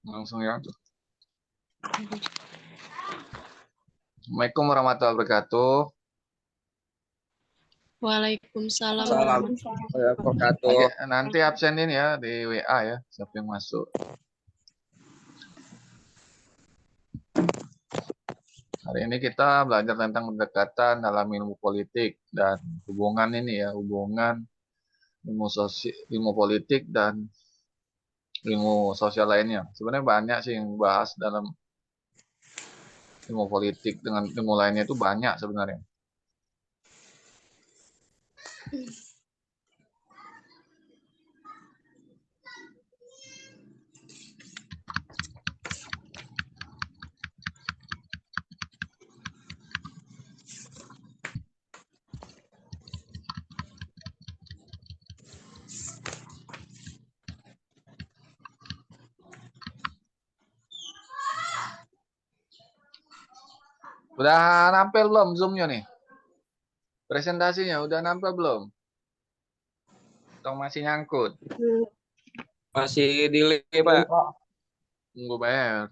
Langsung ya. Assalamualaikum warahmatullahi wabarakatuh. Waalaikumsalam Salam. warahmatullahi Wabarakatuh. Nanti absenin ya di WA ya, siapa yang masuk. Hari ini kita belajar tentang pendekatan dalam ilmu politik dan hubungan ini ya, hubungan ilmu politik dan ilmu sosial lainnya. Sebenarnya banyak sih yang bahas dalam ilmu politik dengan ilmu lainnya itu banyak sebenarnya. Udah nampil belum Zoom-nya nih? Presentasinya udah nampil belum? Atau masih nyangkut? Masih delay, Pak. Tunggu bayar.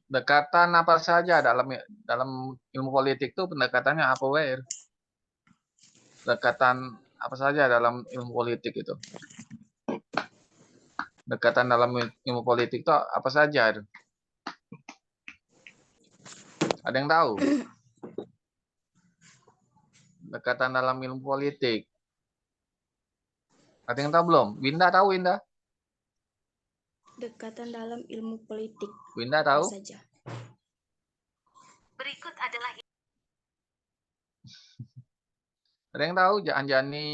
Pendekatan apa saja dalam ilmu politik itu pendekatannya apa, Wer? Pendekatan apa saja dalam ilmu politik itu? Pendekatan dalam ilmu politik itu apa saja? Ada yang tahu? Pendekatan dalam ilmu politik. Ada yang tahu belum? Winda tahu, Winda? Dekatan dalam ilmu politik. Winda tahu? Saja. Berikut adalah Ada yang tahu? Anjani,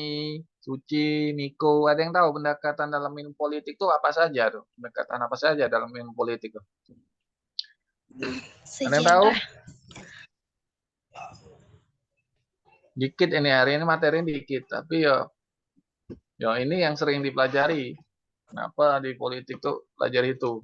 Suci, Miko, ada yang tahu pendekatan dalam ilmu politik itu apa saja tuh? Pendekatan apa saja dalam ilmu politik tuh? Ada yang tahu? Dikit ini hari ini materi dikit, tapi ya ini yang sering dipelajari. Kenapa di politik tuh pelajari itu?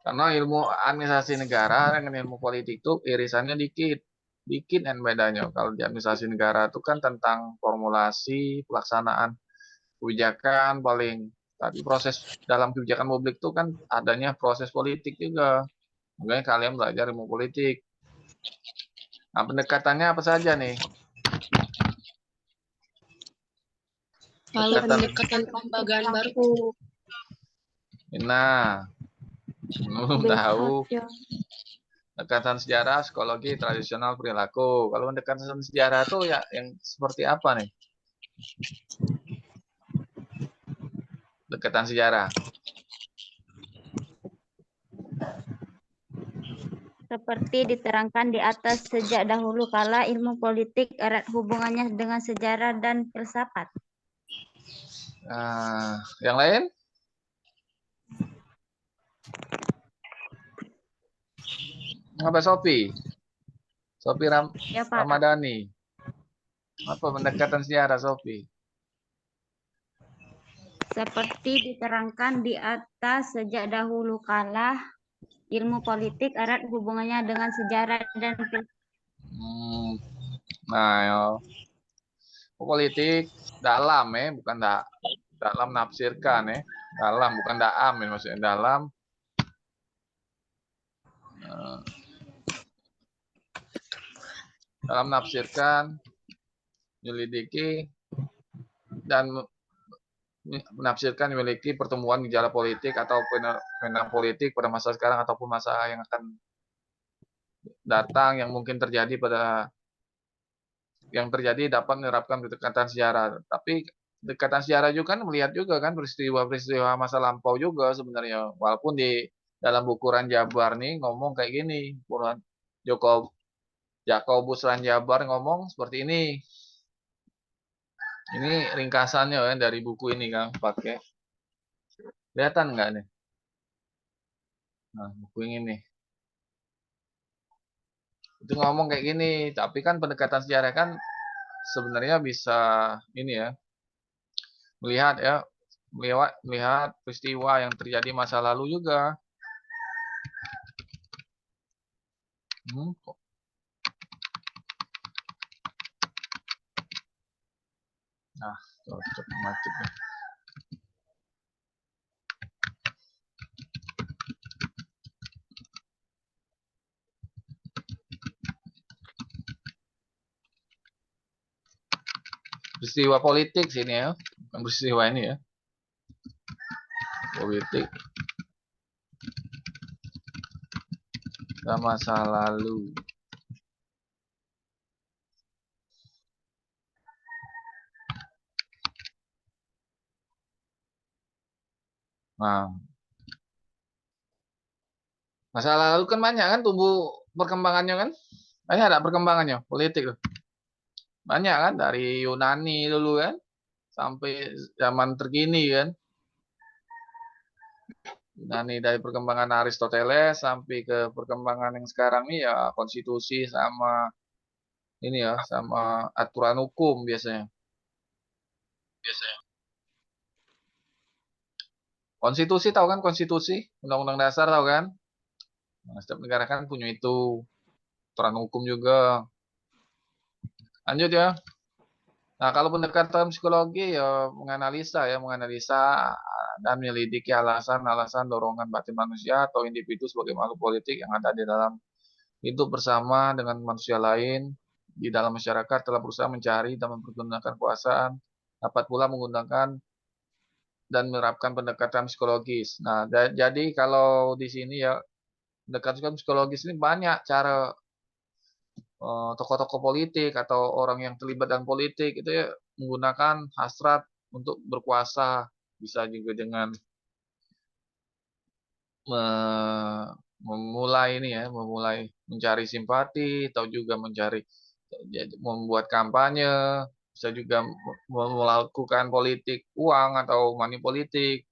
Karena ilmu administrasi negara dengan ilmu politik tuh irisannya dikit. Dikit dan bedanya. Kalau di administrasi negara itu kan tentang formulasi, pelaksanaan kebijakan paling. Tapi proses dalam kebijakan publik itu kan adanya proses politik juga. Makanya kalian belajar ilmu politik. Nah, pendekatannya apa saja nih? Kalau pendekatan kelembagaan baru. Nah, belum tahu. Pendekatan sejarah, psikologi, tradisional, perilaku. Kalau pendekatan sejarah itu ya yang seperti apa nih? Pendekatan sejarah. seperti diterangkan di atas, sejak dahulu kala ilmu politik erat hubungannya dengan sejarah dan filsafat. Nah, yang lain? Apa Sophie? Sophie Ya, Pak. Ramadhani. Apa pendekatan sejarah Sophie? Seperti diterangkan di atas, sejak dahulu kala ilmu politik erat hubungannya dengan sejarah dan filsafat. Nah, ya. Politik dalam bukan dalam nafsirkan dalam bukan daam maksudnya dalam nafsirkan, menyelidiki dan menafsirkan memiliki pertumbuhan gejala politik atau fenomena politik pada masa sekarang ataupun masa yang akan datang yang mungkin terjadi dapat menerapkan pendekatan sejarah. Tapi pendekatan sejarah juga kan melihat juga kan peristiwa-peristiwa masa lampau juga sebenarnya. Walaupun di dalam buku Ranjabar nih ngomong kayak gini, Jokowi Jakobus Ranjabar ngomong seperti ini. Ini ringkasannya ya dari buku ini kan pakai. Kelihatan nggak nih? Nah, buku ini nih. Itu ngomong kayak gini, tapi kan pendekatan sejarah kan sebenarnya bisa ini ya, melihat ya, melihat peristiwa yang terjadi masa lalu juga. Kok Nah, cocok macet ya. Peristiwa politik sini ya, bukan peristiwa ini ya. Politik dan masa lalu. Nah, masa lalu kan banyak kan tumbuh perkembangannya kan? Banyak ada perkembangannya politik loh. Banyak kan dari Yunani dulu kan sampai zaman terkini kan. Yunani dari perkembangan Aristoteles sampai ke perkembangan yang sekarang nih ya konstitusi sama ini ya sama aturan hukum biasanya. Konstitusi tahu kan konstitusi, undang-undang dasar tahu kan? Nah, setiap negara kan punya itu aturan hukum juga. Lanjut ya. Nah, kalau pendekatan psikologi ya menganalisa dan menyelidiki alasan-alasan dorongan batin manusia atau individu sebagai makhluk politik yang ada di dalam hidup bersama dengan manusia lain di dalam masyarakat telah berusaha mencari dan mempergunakan kekuasaan, dapat pula menggunakan dan menerapkan pendekatan psikologis. Nah, jadi kalau di sini ya pendekatan psikologis ini banyak cara tokoh-tokoh politik atau orang yang terlibat dalam politik itu ya menggunakan hasrat untuk berkuasa, bisa juga dengan memulai ini ya, memulai mencari simpati atau juga membuat kampanye, bisa juga melakukan politik uang atau money politik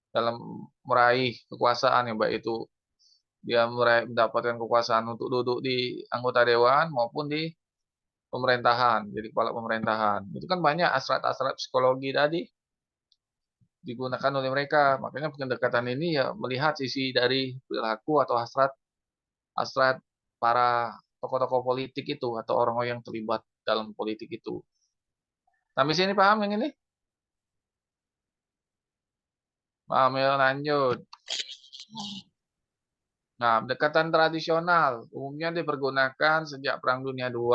dalam meraih kekuasaan ya, baik itu dia mendapatkan kekuasaan untuk duduk di anggota dewan maupun di pemerintahan, jadi kepala pemerintahan. Itu kan banyak hasrat-hasrat psikologi tadi digunakan oleh mereka. Makanya pendekatan ini ya melihat sisi dari perilaku atau hasrat hasrat para tokoh-tokoh politik itu atau orang-orang yang terlibat dalam politik itu. Sampai sini paham yang ini? Paham ya, lanjut. Nah, pendekatan tradisional umumnya dipergunakan sejak Perang Dunia II.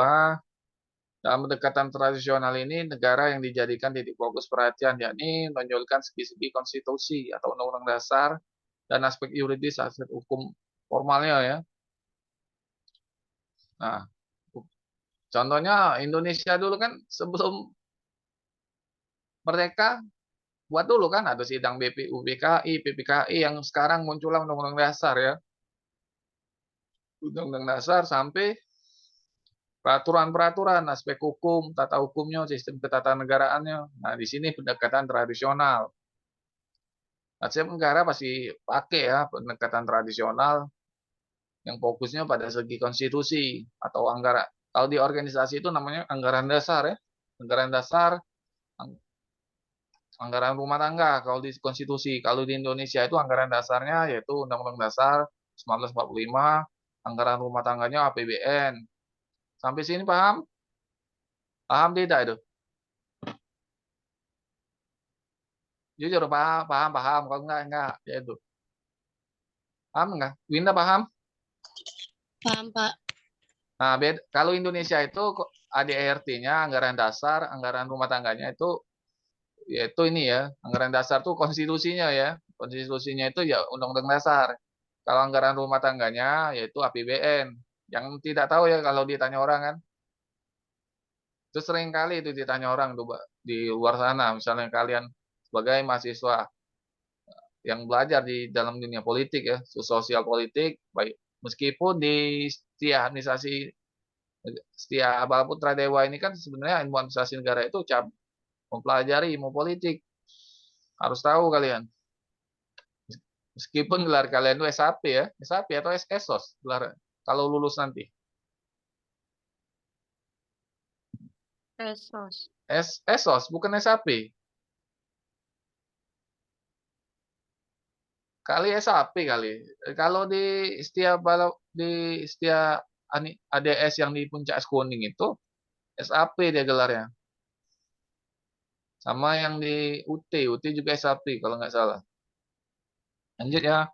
Dalam pendekatan tradisional ini, negara yang dijadikan titik fokus perhatian, yakni menonjolkan segi-segi konstitusi atau undang-undang dasar dan aspek yuridis, aspek hukum formalnya ya. Nah, contohnya Indonesia dulu kan sebelum merdeka, buat dulu kan ada sidang BPU, BKI, PPKI yang sekarang muncullah undang-undang dasar ya. Undang-undang dasar sampai peraturan-peraturan, aspek hukum, tata hukumnya, sistem ketatanegaraan. Nah, di sini pendekatan tradisional. Setiap negara pasti pakai ya pendekatan tradisional yang fokusnya pada segi konstitusi atau anggaran. Kalau di organisasi itu namanya anggaran dasar ya. Anggaran dasar, anggaran rumah tangga kalau di konstitusi. Kalau di Indonesia itu anggaran dasarnya yaitu Undang-Undang Dasar 1945, anggaran rumah tangganya APBN. Sampai sini paham? Paham tidak itu? Jujur paham, paham, paham. Kalau enggak, ya itu. Paham enggak? Winda paham? Paham, Pak. Nah, kalau Indonesia itu ADART-nya, anggaran dasar, anggaran rumah tangganya itu, yaitu ini ya, anggaran dasar tuh konstitusinya ya. Konstitusinya itu ya undang-undang dasar. Kalau anggaran rumah tangganya, yaitu APBN. Yang tidak tahu ya kalau ditanya orang kan. Itu sering kali itu ditanya orang tuh di luar sana. Misalnya kalian sebagai mahasiswa yang belajar di dalam dunia politik ya, sosial politik, baik meskipun di administrasi Setia Bala Putra Dewa ini kan sebenarnya ilmu administrasi negara itu mempelajari ilmu politik. Harus tahu kalian. Meskipun gelar kalian itu SAP ya, SAP atau SSOS gelar kalau lulus nanti. Pesos. SSOS bukan SAP. Kali SAP kali. Kalau di Setia ADS yang di Puncak Es Kuning itu SAP dia gelarnya. Sama yang di UT juga SAP kalau nggak salah. Lanjut ya.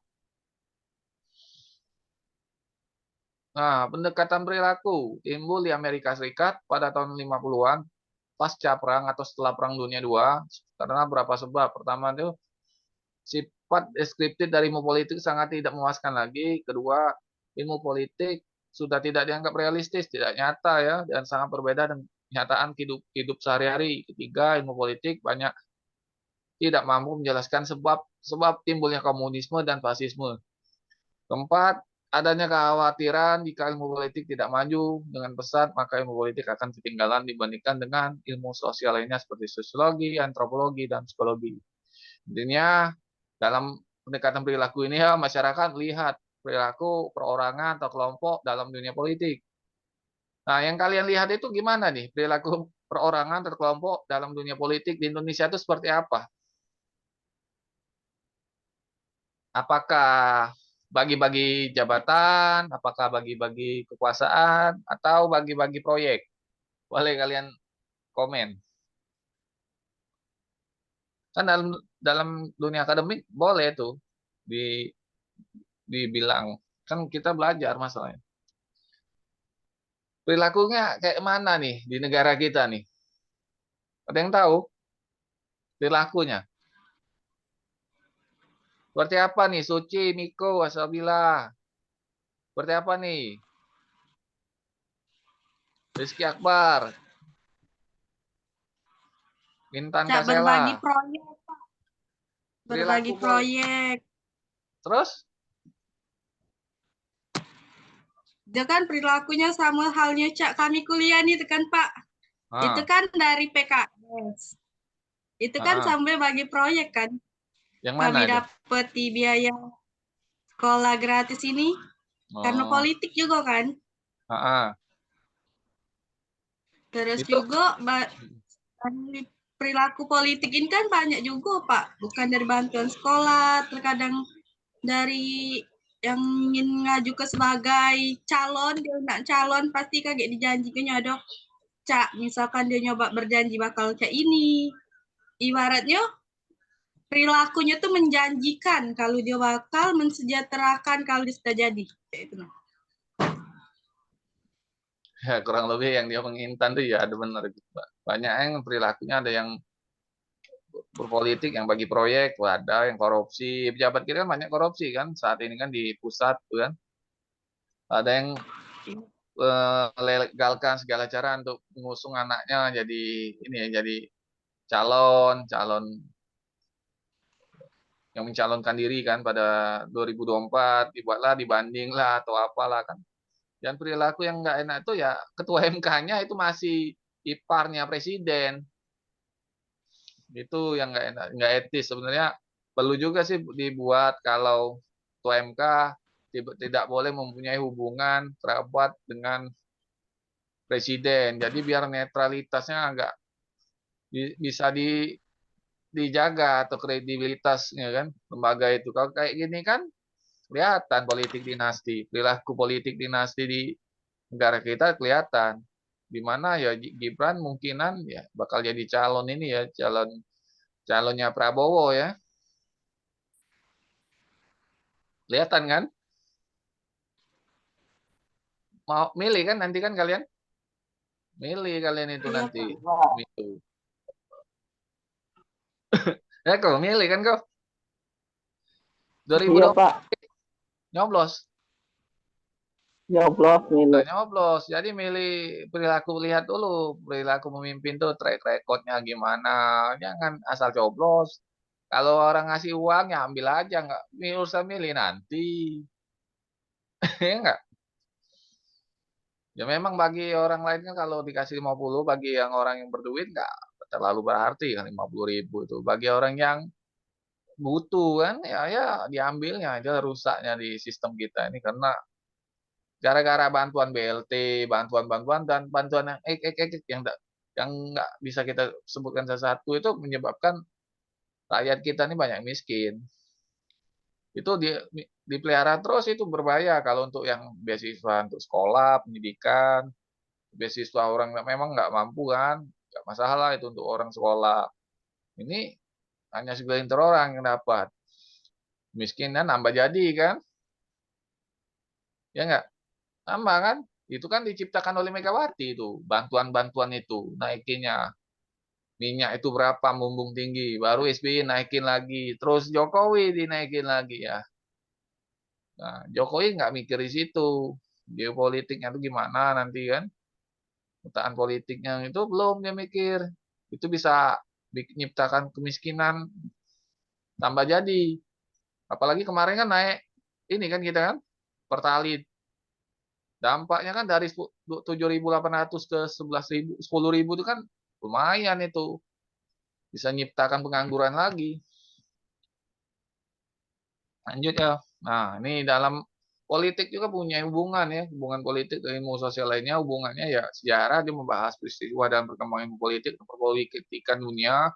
Nah, pendekatan perilaku timbul di Amerika Serikat pada tahun 50-an pasca perang atau setelah Perang Dunia II karena berapa sebab. Pertama itu sifat deskriptif dari ilmu politik sangat tidak memuaskan lagi. Kedua, ilmu politik sudah tidak dianggap realistis, tidak nyata ya, dan sangat berbeda dengan kenyataan hidup sehari-hari. Ketiga, ilmu politik banyak tidak mampu menjelaskan sebab timbulnya komunisme dan fasisme. Keempat, adanya kekhawatiran jika ilmu politik tidak maju dengan pesat, maka ilmu politik akan ketinggalan dibandingkan dengan ilmu sosial lainnya seperti sosiologi, antropologi, dan psikologi. Intinya, dalam pendekatan perilaku ini ya, masyarakat lihat perilaku perorangan atau kelompok dalam dunia politik. Nah, yang kalian lihat itu gimana nih? Perilaku perorangan atau kelompok dalam dunia politik di Indonesia itu seperti apa? Apakah bagi-bagi jabatan, apakah bagi-bagi kekuasaan, atau bagi-bagi proyek? Boleh kalian komen. Kan dalam dunia akademik boleh tuh di dibilang. Kan kita belajar masalahnya. Perilakunya kayak mana nih di negara kita nih? Ada yang tahu perilakunya? Seperti apa nih? Suci, Miko, Wasabila. Seperti apa nih? Rizky Akbar, Intan Cak berbagi Kasela. proyek, berbagi Perilaku proyek. terus? Dia kan perilakunya sama halnya Cak kami kuliah nih kan Pak. Itu Ah, kan dari PKS. Itu kan ah. sampai bagi proyek kan. Yang mana Kami itu? dapat di biaya sekolah gratis ini karena Oh, politik juga kan. ah. Terus Itu juga dari perilaku politik ini kan banyak juga Pak. Bukan dari bantuan sekolah, terkadang dari yang ingin ngaju ke sebagai calon, dia nak calon pasti kaget dijanjikannya dok. Cak, misalkan dia nyoba berjanji bakal kayak ini. Ibaratnya perilakunya tuh menjanjikan kalau dia bakal mensejahterakan kalau dia sudah jadi. Kayak itu. ya kurang lebih yang dia mengintan tuh ya ada benar gitu, Pak. Banyak yang perilakunya ada yang berpolitik, yang bagi proyek, ada yang korupsi. Pejabat kita kan banyak korupsi kan saat ini kan di pusat tuh kan. Ada yang melegalkan segala cara untuk mengusung anaknya jadi ini ya jadi calon calon yang mencalonkan diri kan pada 2024 dibuatlah dibanding lah atau apalah kan. Dan perilaku yang nggak enak itu ya ketua MK-nya itu masih iparnya presiden. Itu yang nggak etis sebenarnya. Perlu juga sih dibuat kalau ketua MK tidak boleh mempunyai hubungan kerabat dengan presiden. Jadi biar netralitasnya agak bisa dijaga atau kredibilitasnya kan lembaga itu. Kalau kayak gini kan kelihatan politik dinasti, perilaku politik dinasti di negara kita kelihatan. Di mana ya Gibran mungkinan ya bakal jadi calon ini ya, calonnya Prabowo ya. Kelihatan kan? Mau milih kan nanti kan kalian? Milih kalian itu Iya nanti. Pak. Itu. Ya kau milih kan kau? Iya 2020 Pak, nyoblos. nyoblos Nah, milih. nyoblos. Jadi milih perilaku, lihat dulu perilaku pemimpin tuh track recordnya gimana. Jangan asal coblos. Kalau orang ngasih uang ya ambil aja, nggak usah milih nanti. Ya enggak? Ya memang bagi orang lain kan kalau dikasih 50, bagi yang orang yang berduit nggak terlalu berarti kan 50.000 itu. Bagi orang yang butuh kan ya diambilnya aja rusaknya di sistem kita ini karena gara-gara bantuan BLT, bantuan-bantuan dan bantuan yang yang nggak bisa kita sebutkan satu-satu itu menyebabkan rakyat kita ini banyak miskin. Itu dipelihara terus itu berbahaya kalau untuk yang beasiswa untuk sekolah, pendidikan, beasiswa orang memang nggak mampu kan, nggak masalah itu untuk orang sekolah. Ini hanya segelintir orang yang dapat. Miskinnya nambah jadi kan, ya nggak? Nambah kan? Itu kan diciptakan oleh Megawati itu, bantuan-bantuan itu, naikinnya. Minyak itu berapa mumbung tinggi, baru SBY naikin lagi, terus Jokowi dinaikin lagi ya. Nah, Jokowi nggak mikir di situ, geopolitiknya itu gimana nanti kan, petaan politiknya itu belum dia mikir. Itu bisa menciptakan kemiskinan tambah jadi. Apalagi kemarin kan naik ini kan kita kan Pertalite. Dampaknya kan dari 7.800 ke 11.000, 10.000 itu kan lumayan itu. Bisa nyiptakan pengangguran lagi. Lanjut ya. Nah, ini dalam politik juga punya hubungan ya, hubungan politik dengan ilmu sosial lainnya, hubungannya ya sejarah dia membahas peristiwa dan perkembangan ilmu politik, perpolitikan dunia.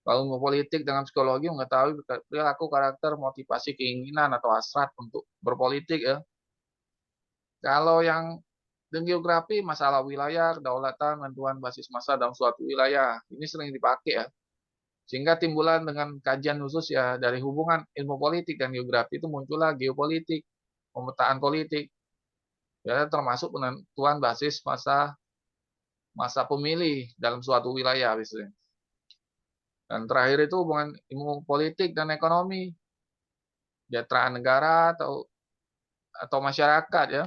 Kalau ilmu politik dengan psikologi mengetahui perilaku, karakter, motivasi, keinginan atau hasrat untuk berpolitik ya. Kalau yang dan geografi, masalah wilayah, kedaulatan, tentuan basis massa dalam suatu wilayah. Ini sering dipakai ya. Sehingga timbulan dengan kajian khusus ya dari hubungan ilmu politik dan geografi itu muncullah geopolitik, pemetaan politik. Ya termasuk penentuan basis masa pemilih dalam suatu wilayah misalnya. Dan terakhir itu hubungan ilmu politik dan ekonomi, kesejahteraan negara atau masyarakat ya.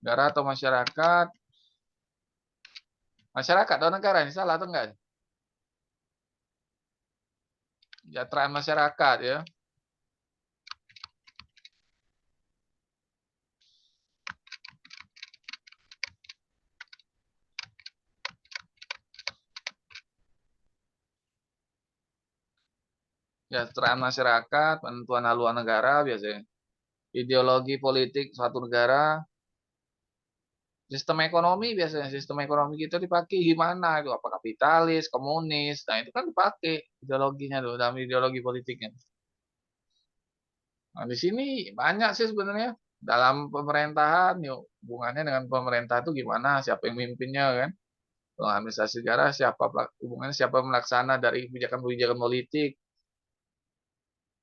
Negara atau masyarakat atau negara ini salah atau enggak? Kesejahteraan masyarakat ya. Kesejahteraan masyarakat, penentuan haluan negara biasanya. Ideologi politik suatu negara, sistem ekonomi biasanya. Sistem ekonomi kita dipakai gimana itu? Apa kapitalis, komunis? Nah itu kan dipakai ideologinya tuh dalam ideologi politiknya. Nah di sini banyak sih sebenarnya dalam pemerintahan, yuk hubungannya dengan pemerintah itu gimana? Siapa yang mimpinnya kan? Administrasi negara hubungannya siapa yang melaksana dari kebijakan-kebijakan politik?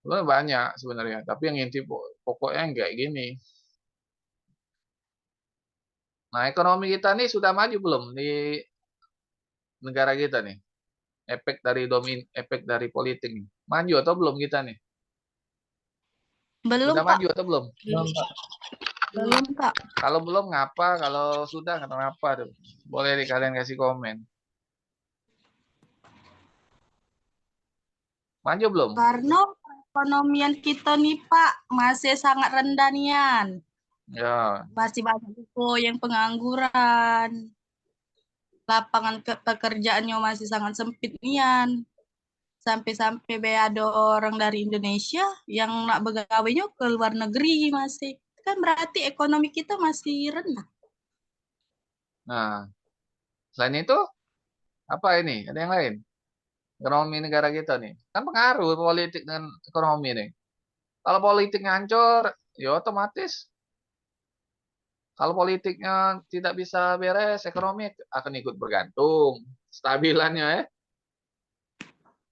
Sebenarnya banyak sebenarnya, tapi yang inti pokoknya yang kayak gini. Nah, ekonomi kita nih sudah maju belum di negara kita nih? Efek dari politik nih. Maju atau belum kita nih? Belum, Sudah Pak. maju atau belum? Belum, Pak. Kalau belum ngapa? Kalau sudah kenapa tuh? Boleh kalian kasih komen. Maju belum? Karena perekonomian kita nih, Pak, masih sangat rendah nian. Ya, Masih banyak juga yang pengangguran. Lapangan pekerjaannya masih sangat sempit nian. Sampai-sampai ada orang dari Indonesia yang nak begawainya ke luar negeri masih. Kan berarti ekonomi kita masih rendah. nah, selain itu, apa ini? Ada yang lain? Ekonomi negara kita nih. Kan pengaruh politik dengan ekonomi nih. Kalau politiknya hancur, ya otomatis kalau politiknya tidak bisa beres, ekonomi akan ikut bergantung. Stabilannya ya.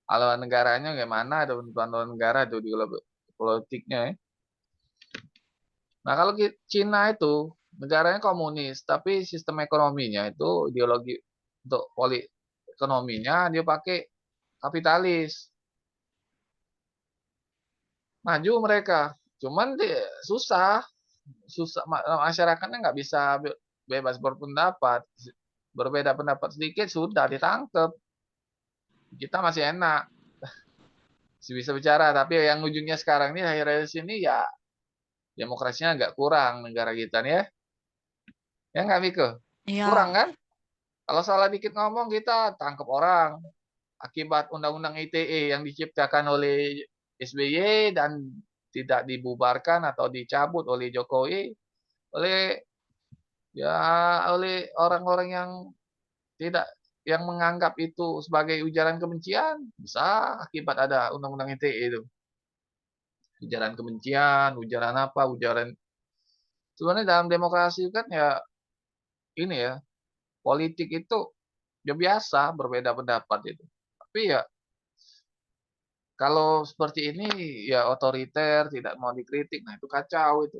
Kalau negaranya gimana, ada bantuan negara itu di politiknya ya. Nah kalau Cina itu negaranya komunis, tapi sistem ekonominya itu ideologi untuk ekonominya dia pakai kapitalis. Maju mereka, cuman susah masyarakatnya nggak bisa bebas berpendapat, berbeda pendapat sedikit sudah ditangkap. Kita masih enak, masih bisa bicara, tapi yang ujungnya sekarang ini akhir-akhir sini ya demokrasinya agak kurang negara kita nih ya. Ya nggak, Miko? Iya. Kurang kan? Kalau salah dikit ngomong kita tangkap orang. Akibat Undang-Undang ITE yang diciptakan oleh SBY dan tidak dibubarkan atau dicabut oleh Jokowi, oleh ya oleh orang-orang yang tidak yang menganggap itu sebagai ujaran kebencian, bisa akibat ada Undang-Undang ITE itu. Ujaran kebencian, ujaran apa, ujaran sebenarnya dalam demokrasi kan ya ini ya, politik itu ya biasa berbeda pendapat itu. Tapi ya kalau seperti ini ya otoriter, tidak mau dikritik, nah itu kacau itu.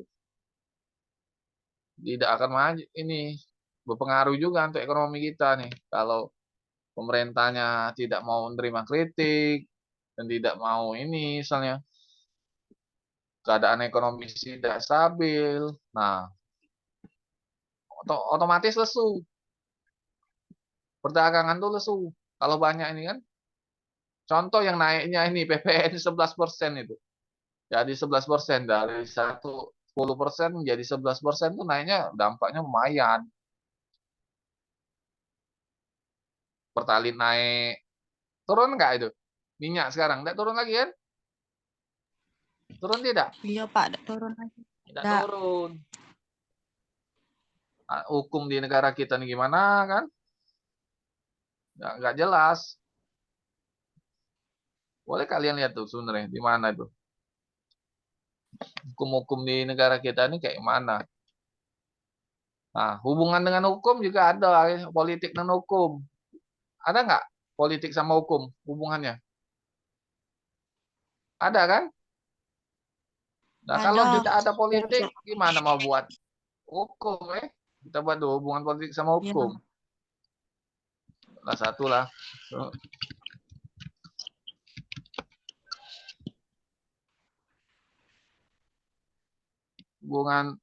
Tidak akan maju ini berpengaruh juga untuk ekonomi kita nih. Kalau pemerintahnya tidak mau menerima kritik dan tidak mau ini misalnya keadaan ekonomi tidak stabil. Nah, otomatis lesu. Perdagangan tuh lesu. Kalau banyak ini kan contoh yang naiknya ini PPN 11% itu. Jadi 11% dari 10% menjadi 11% tuh naiknya dampaknya lumayan. Pertalite naik. Turun nggak itu? Minyak sekarang nggak turun lagi kan? Turun tidak? Iya, Pak, ada turun lagi. Tidak Nggak. turun. Nah, hukum di negara kita ini gimana kan? Nggak jelas. Boleh kalian lihat tuh sebenarnya di mana itu. Hukum-hukum di negara kita ini kayak mana. Nah, hubungan dengan hukum juga ada. Politik dan hukum. Ada nggak politik sama hukum hubungannya? Ada kan? Nah, kalau Ada. tidak ada politik, gimana mau buat hukum Kita buat hubungan politik sama Iya. hukum. Salah satu lah. Hubungan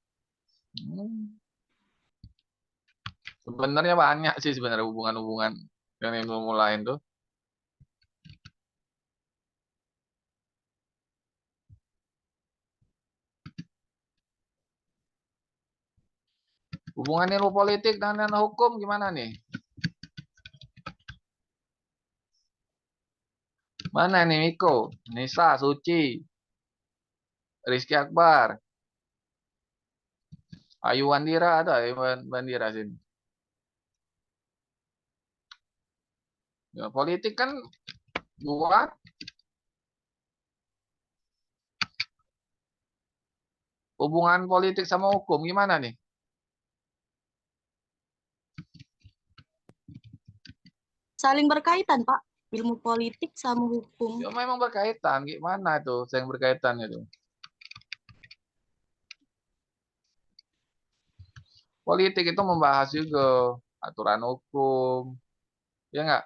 sebenarnya banyak sih sebenarnya hubungan-hubungan yang mulai itu. Hubungan ilmu politik dan hukum gimana nih? Mana nih Miko, Nisa, Suci, Rizky Akbar, Ayu Wandira ada Ayu Wandira sini. Ya, politik kan buat hubungan politik sama hukum gimana nih? Saling berkaitan, Pak. Ilmu politik sama hukum. Ya memang berkaitan, gimana tuh yang berkaitan itu? Politik itu membahas juga aturan hukum, ya nggak?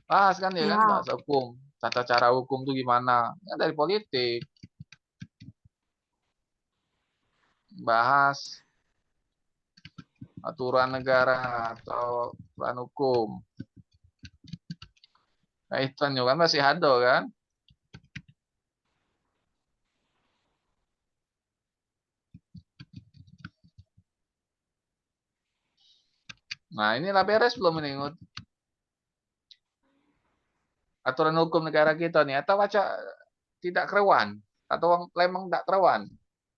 Bahas kan ya kan, Ya. bahasa hukum, tata cara hukum tuh gimana? Ya, dari politik, bahas aturan negara atau aturan hukum. Kaitan juga kan masih ada kan? Nah, inilah beres belum ini? Aturan hukum negara kita nih atau baca tidak keruan atau memang tidak keruan,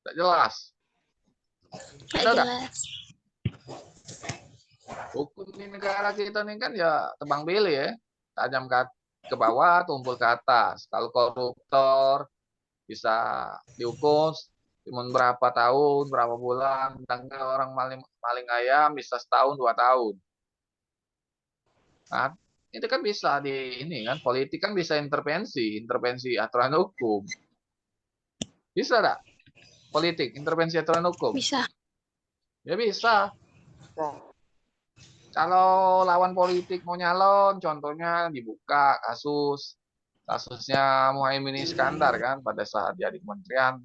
tidak jelas. Nggak Ada nggak? jelas. Hukum di negara kita nih kan ya tebang pilih ya, tajam ke bawah, tumpul ke atas. Kalau koruptor bisa dihukum cuma berapa tahun, berapa bulan, sedangkan orang maling maling ayam bisa setahun 2 tahun. Nah, itu kan bisa di ini kan politik kan bisa intervensi aturan hukum. Bisa nggak? Politik intervensi aturan hukum? Bisa. Ya bisa. Kalau lawan politik mau nyalon, contohnya dibuka kasusnya Muhaimin Iskandar kan pada saat dia di Kementerian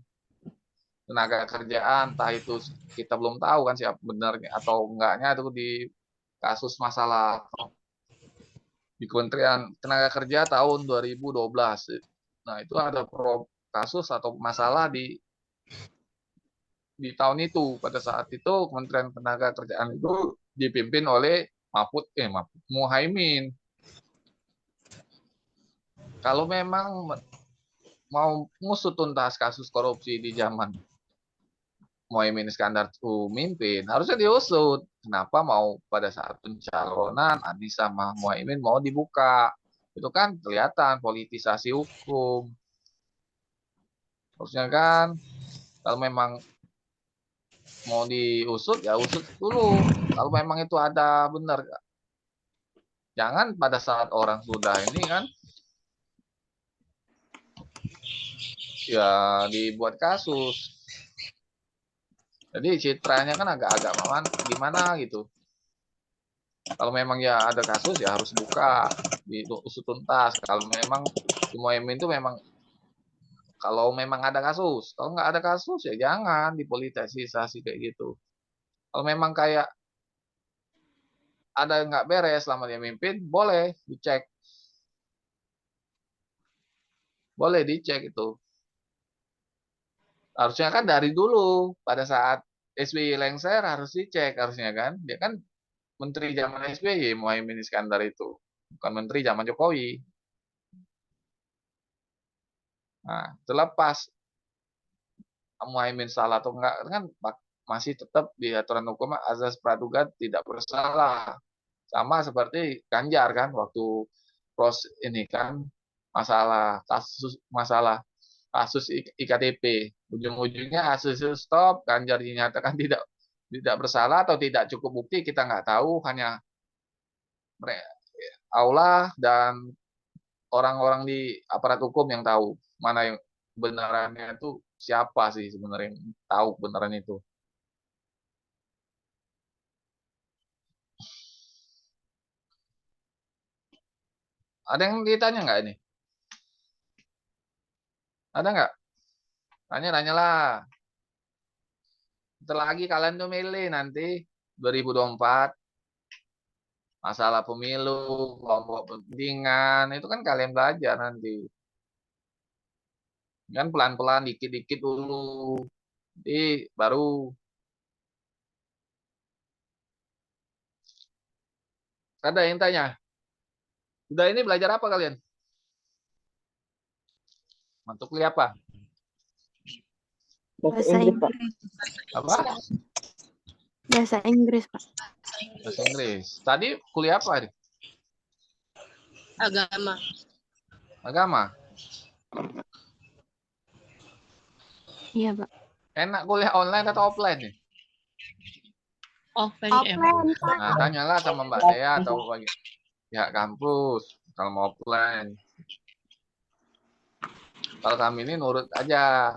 Tenaga Kerjaan, entah itu kita belum tahu kan siapa benarnya atau enggaknya itu di kasus masalah di Kementerian Tenaga Kerja tahun 2012. Nah, itu ada kasus atau masalah di di tahun itu. Pada saat itu Kementerian Ketenagakerjaan itu dipimpin oleh Muhaimin. Kalau memang mau ngusut tuntas kasus korupsi di zaman Muhaimin Iskandar itu mimpin, harusnya diusut. Kenapa mau pada saat pencalonan Anies sama Muhaimin mau dibuka? Itu kan kelihatan politisasi hukum. Harusnya kan kalau memang mau diusut ya usut dulu. Kalau memang itu ada benar, jangan pada saat orang sudah ini kan ya dibuat kasus. Jadi citranya kan agak-agak gimana gitu. Kalau memang ya ada kasus ya harus buka, diusut tuntas. Kalau memang Muhaimin itu memang kalau memang ada kasus, kalau nggak ada kasus ya jangan dipolitisasi kayak gitu. Kalau memang kayak ada yang nggak beres selama dia mimpin, boleh dicek itu. Harusnya kan dari dulu pada saat SBY lengser harus dicek harusnya kan. Dia kan menteri zaman SBY Muhaimin Iskandar itu, bukan menteri zaman Jokowi. Nah, terlepas Muhaimin salah atau enggak kan masih tetap di aturan hukum azas praduga tidak bersalah. Sama seperti Ganjar kan waktu ini kan masalah kasus IKTP. Ujung-ujungnya kasus itu stop, Ganjar dinyatakan tidak tidak bersalah atau tidak cukup bukti kita nggak tahu, hanya Allah dan orang-orang di aparat hukum yang tahu mana yang kebenarannya itu siapa sih sebenarnya yang tahu kebenaran itu. Ada yang ditanya nggak ini? Ada nggak? Tanya lah. Bentar lagi kalian tuh milih nanti 2024 masalah pemilu, kelompok kepentingan, itu kan kalian belajar nanti. Kan pelan-pelan dikit-dikit dulu. Jadi baru ada yang tanya. Udah ini belajar apa kalian? Untuk kuliah apa? Bahasa Inggris. Apa? Bahasa Inggris, Pak. Bahasa Inggris. Tadi kuliah apa? Agama. Agama. Iya, Pak. Enak kuliah online atau offline nih? Offline. Nah, tanyalah sama Mbak Dea atau pihak kampus kalau mau offline. Kalau kami ini nurut aja.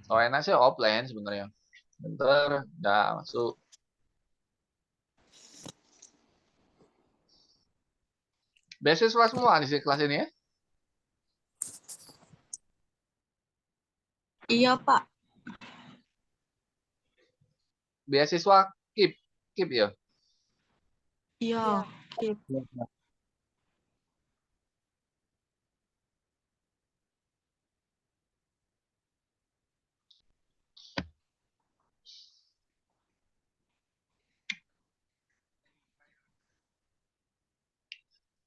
Kalau enak sih offline sebenarnya. Bentar, udah masuk. Beasiswa semua di kelas ini ya? Iya, Pak. Beasiswa KIP ya? Iya.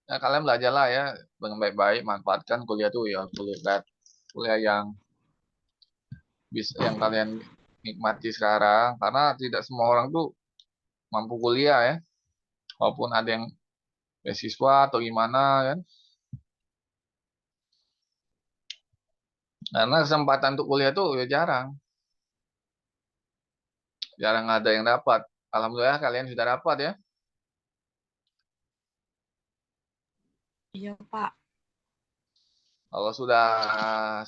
Ya, kalian belajarlah ya dengan baik-baik, manfaatkan kuliah tuh ya, kuliah yang kalian nikmati sekarang, karena tidak semua orang tuh mampu kuliah ya, walaupun ada yang beasiswa atau gimana kan, karena kesempatan untuk kuliah tuh ya jarang ada yang dapat. Alhamdulillah kalian sudah dapat ya. Iya, Pak. Kalau sudah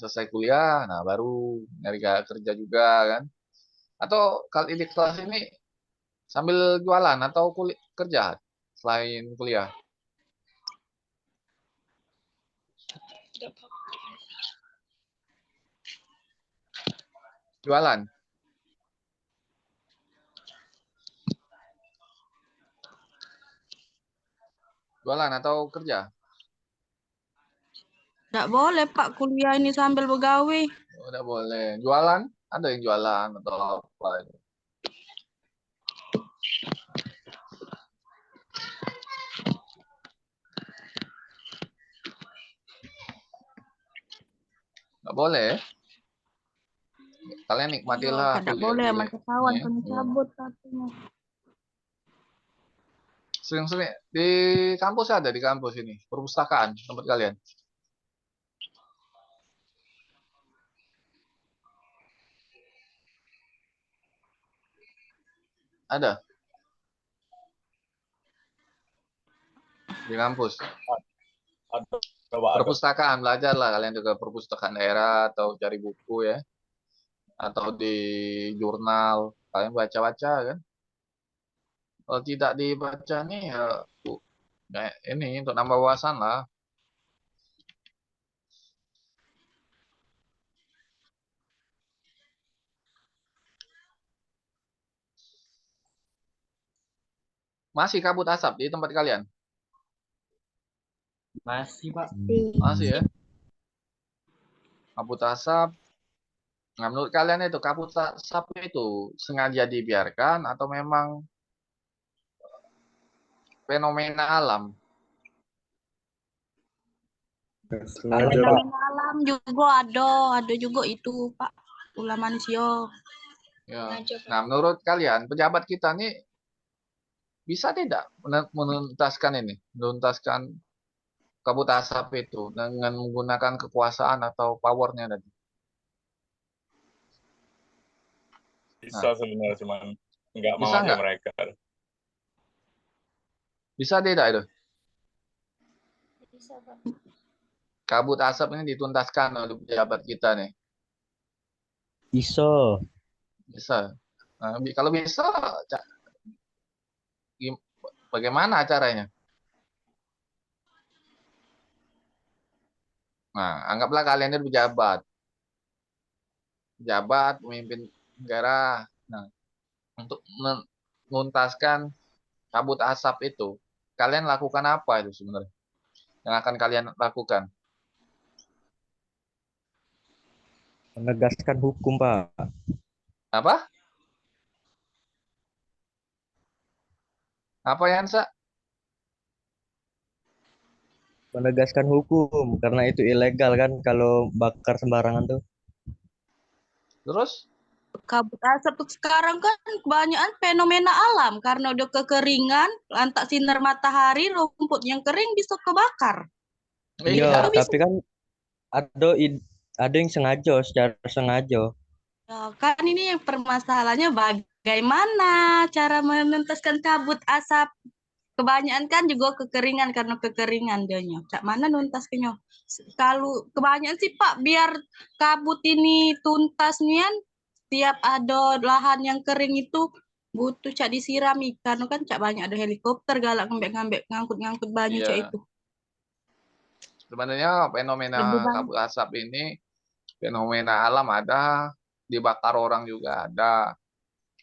selesai kuliah, nah baru nyari kerja juga kan. Atau kalau di kelas ini sambil jualan atau kerja selain kuliah. Jualan. Jualan atau kerja. Nggak boleh Pak kuliah ini sambil begawe. Udah boleh. Jualan? Ada yang jualan atau apa itu. Nggak boleh. Kalian nikmatilah Nggak kuliah boleh sama kawan ini. kena cabut katanya. Sering-sering di kampus ada di kampus ini perpustakaan tempat kalian. Ada di kampus. Ada, Pak, ada. Perpustakaan belajar lah kalian juga perpustakaan daerah atau cari buku ya atau di jurnal kalian baca-baca kan. Kalau tidak dibaca nih ya ini untuk nambah wawasan lah. Masih kabut asap di tempat kalian? Masih, Pak. Masih ya. Kabut asap. Nah, menurut kalian itu kabut asap itu sengaja dibiarkan atau memang fenomena alam? Sengaja, Pak. Fenomena alam juga ada juga itu Pak. Ulah manusia. Ya. Nah, menurut kalian pejabat kita nih bisa tidak menuntaskan ini, menuntaskan kabut asap itu dengan menggunakan kekuasaan atau powernya tadi? Bisa sebenarnya, cuman nggak Bisa mau aja nggak? mereka. Bisa tidak itu? Bisa, Pak. Kabut asap ini dituntaskan oleh pejabat kita nih. Bisa. Bisa. Nah, kalau bisa, bagaimana caranya? Nah, anggaplah kalian ini pejabat, pemimpin negara. Nah, untuk menuntaskan kabut asap itu, kalian lakukan apa itu sebenarnya? Yang akan kalian lakukan? Menegaskan hukum, Pak. Apa? Apa yang Menegaskan hukum karena itu ilegal kan kalau bakar sembarangan tuh. Terus? Kabut asap tuh sekarang kan kebanyakan fenomena alam karena udah kekeringan, lantak sinar matahari, rumput yang kering bisa kebakar. Iya, Itu bisa. tapi kan ada ada yang sengaja, secara sengaja. Ya, kan ini yang permasalahannya bagaimana cara menuntaskan kabut asap. Kebanyakan kan juga kekeringan karena kekeringan dianya. Cak mana nuntasnya? Kalau kebanyakan sih Pak, biar kabut ini tuntas nian, tiap ada lahan yang kering itu butuh cak disiram ikan kan cak banyak ada helikopter galak ngambek-ngambek ngangkut-ngangkut banyak cak Iya. itu. Sebenarnya fenomena Lebih banyak. kabut asap ini fenomena alam ada, dibakar orang juga ada.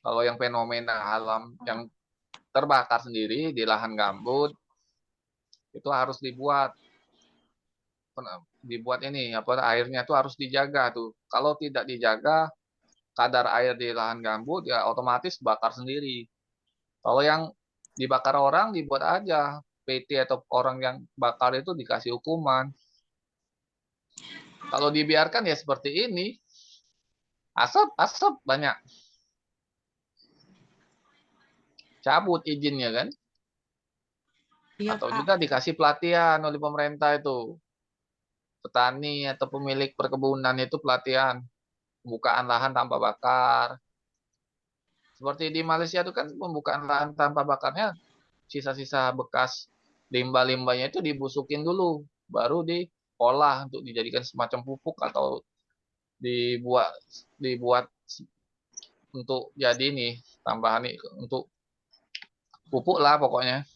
Kalau yang fenomena alam yang terbakar sendiri di lahan gambut itu harus dibuat ini apa airnya itu harus dijaga tuh. Kalau tidak dijaga kadar air di lahan gambut ya otomatis bakar sendiri. Kalau yang dibakar orang dibuat aja PT atau orang yang bakar itu dikasih hukuman. Kalau dibiarkan ya seperti ini, asap banyak, cabut izinnya kan? Iya Atau Pak. juga dikasih pelatihan oleh pemerintah itu, petani atau pemilik perkebunan itu pelatihan, pembukaan lahan tanpa bakar. Seperti di Malaysia itu kan pembukaan lahan tanpa bakarnya, sisa-sisa bekas limbah-limbahnya itu dibusukin dulu, baru diolah untuk dijadikan semacam pupuk atau dibuat dibuat untuk jadi ini tambahan nih untuk pupuk lah pokoknya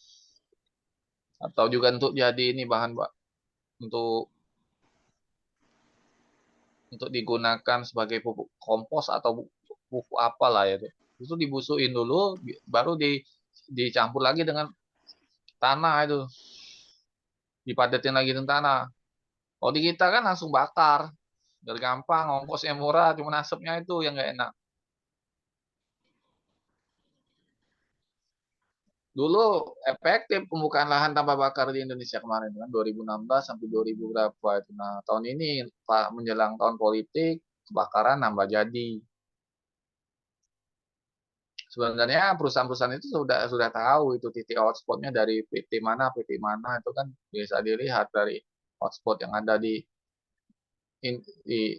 atau juga untuk jadi ini bahan untuk digunakan sebagai pupuk kompos atau pupuk apalah ya itu dibusuin dulu baru dicampur lagi dengan tanah itu dipadatin lagi dengan tanah Kalau di kita kan langsung bakar, biar gampang, ongkosnya murah, cuma asapnya itu yang nggak enak. Dulu efektif pembukaan lahan tanpa bakar di Indonesia kemarin kan 2016 sampai 2000 berapa itu. Nah, tahun ini Pak menjelang tahun politik kebakaran nambah jadi. Sebenarnya perusahaan-perusahaan itu sudah tahu itu titik hotspotnya dari PT mana itu kan bisa dilihat dari hotspot yang ada di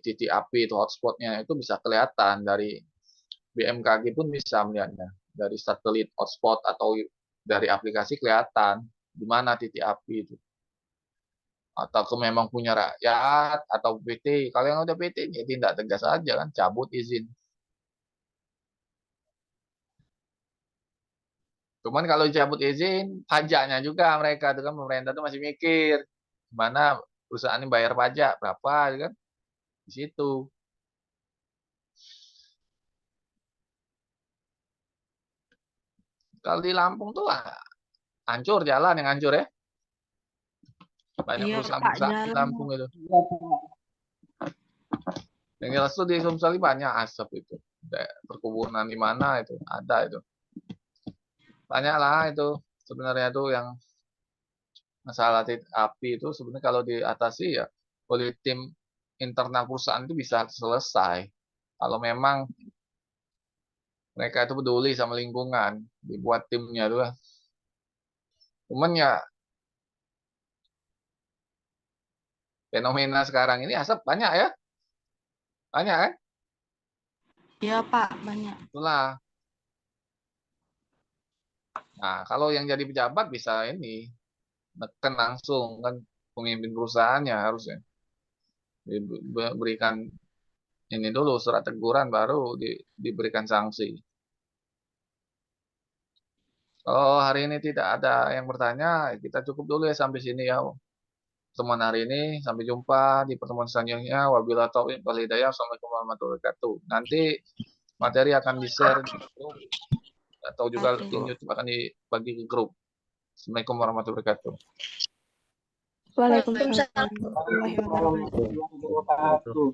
titik api itu hotspotnya itu bisa kelihatan dari BMKG pun bisa melihatnya dari satelit hotspot atau dari aplikasi kelihatan di mana titik api itu. Atau ke memang punya rakyat atau PT. Kalau yang udah PT ya tindak tegas aja kan, cabut izin. Cuman kalau cabut izin, pajaknya juga mereka itu kan pemerintah tuh masih mikir gimana perusahaan ini bayar pajak berapa gitu kan di situ. Kalau di Lampung tuh hancur jalan yang hancur ya. Banyak Iya, Pak, perusahaan-perusahaan di jalan. Lampung itu. Yang jelas tuh di Sumsel banyak asap itu. Perkebunan di mana itu ada itu. Banyak lah itu sebenarnya tuh yang masalah titik api itu sebenarnya kalau diatasi ya oleh tim internal perusahaan itu bisa selesai. Kalau memang mereka itu peduli sama lingkungan, dibuat timnya tuh. Cuman ya fenomena sekarang ini asap banyak ya. Banyak kan? Iya, Pak, banyak. Itulah. Nah, kalau yang jadi pejabat bisa ini neken langsung kan pemimpin perusahaannya harusnya diberikan ini dulu surat teguran baru diberikan sanksi. Kalau hari ini tidak ada yang bertanya, kita cukup dulu ya sampai sini ya. Pertemuan hari ini, sampai jumpa di pertemuan selanjutnya. Wabillahi taufiq wal hidayah. Assalamualaikum warahmatullahi wabarakatuh. Nanti materi akan di-share di grup atau juga di YouTube akan dibagi ke grup. Assalamualaikum warahmatullahi wabarakatuh. Waalaikumsalam warahmatullahi wabarakatuh. Wabarakatuh.